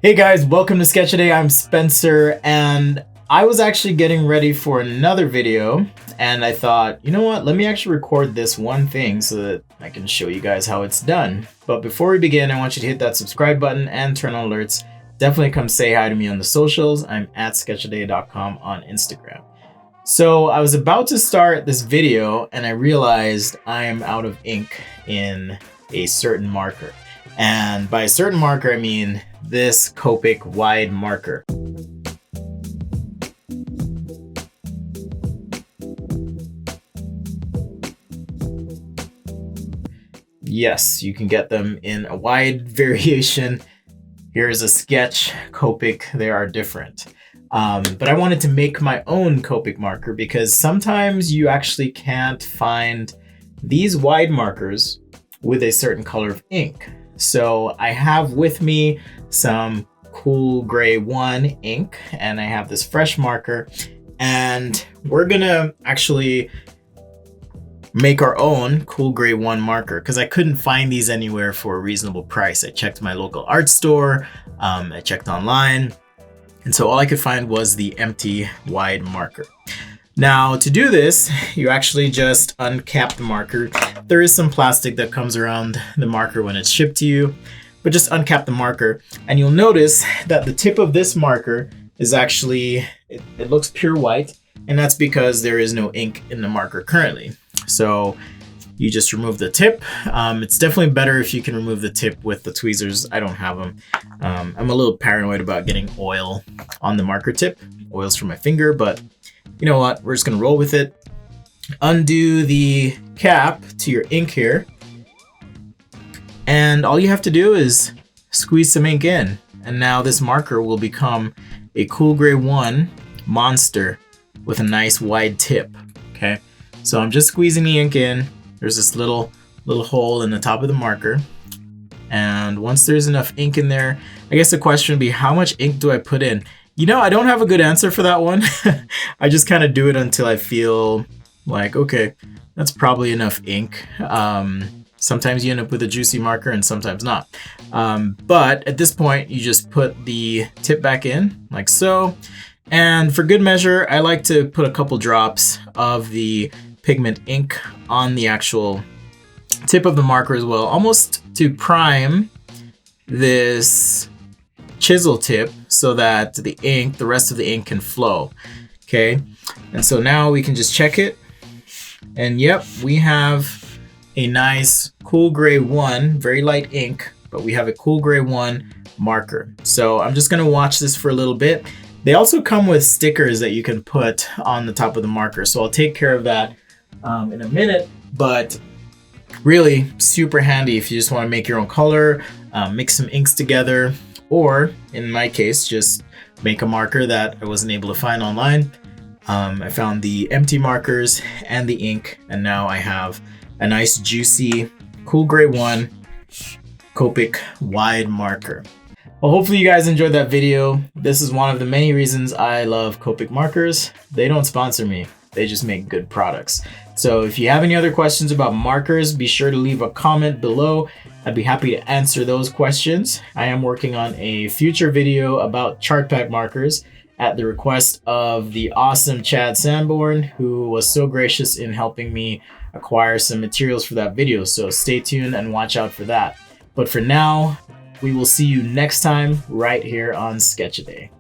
Hey guys, welcome to Sketch A Day. I'm Spencer, and I was actually getting ready for another video, and I thought, you know what, let me actually record this one thing so that I can show you guys how it's done. But before we begin, I want you to hit that subscribe button and turn on alerts. Definitely come say hi to me on the socials. I'm at sketchaday.com on Instagram. So I was about to start this video and I realized I am out of ink in a certain marker. And by a certain marker, I mean this Copic wide marker. Yes, you can get them in a wide variation. Here's a sketch Copic, they are different. But I wanted to make my own Copic marker because sometimes you actually can't find these wide markers with a certain color of ink. So I have with me some Cool Gray 1 ink, and I have this fresh marker, and we're gonna actually make our own Cool Gray 1 marker because I couldn't find these anywhere for a reasonable price. I checked my local art store, I checked online, and so all I could find was the empty wide marker. Now to do this, you actually just uncap the marker. There is some plastic that comes around the marker when it's shipped to you, but just uncap the marker and you'll notice that the tip of this marker is actually, it looks pure white, and that's because there is no ink in the marker currently. So you just remove the tip. It's definitely better if you can remove the tip with the tweezers. I don't have them. I'm a little paranoid about getting oil on the marker tip. Oil's for my finger, but you know what? We're just gonna roll with it. Undo the cap to your ink here. And all you have to do is squeeze some ink in. And now this marker will become a Cool Gray 1 monster with a nice wide tip, okay? So I'm just squeezing the ink in. There's this little hole in the top of the marker. And once there's enough ink in there, I guess the question would be, how much ink do I put in? You know, I don't have a good answer for that one. I just kind of do it until I feel like, okay, that's probably enough ink. Sometimes you end up with a juicy marker and sometimes not. But at this point, you just put the tip back in like so. And for good measure, I like to put a couple drops of the pigment ink on the actual tip of the marker as well, almost to prime this chisel tip so that the rest of the ink can flow. Okay, and so now we can just check it, and yep, we have a nice Cool Gray 1, very light ink, but we have a Cool Gray 1 marker. So I'm just gonna watch this for a little bit. They also come with stickers that you can put on the top of the marker, so I'll take care of that in a minute, but really super handy if you just want to make your own color, mix some inks together, or in my case, just make a marker that I wasn't able to find online. I found the empty markers and the ink, and now I have a nice juicy Cool Gray 1 Copic wide marker. Well, hopefully you guys enjoyed that video. This is one of the many reasons I love Copic markers. They don't sponsor me, they just make good products. So if you have any other questions about markers, be sure to leave a comment below. I'd be happy to answer those questions. I am working on a future video about chart pack markers at the request of the awesome Chad Sanborn, who was so gracious in helping me acquire some materials for that video. So stay tuned and watch out for that. But for now, we will see you next time right here on Sketch A Day.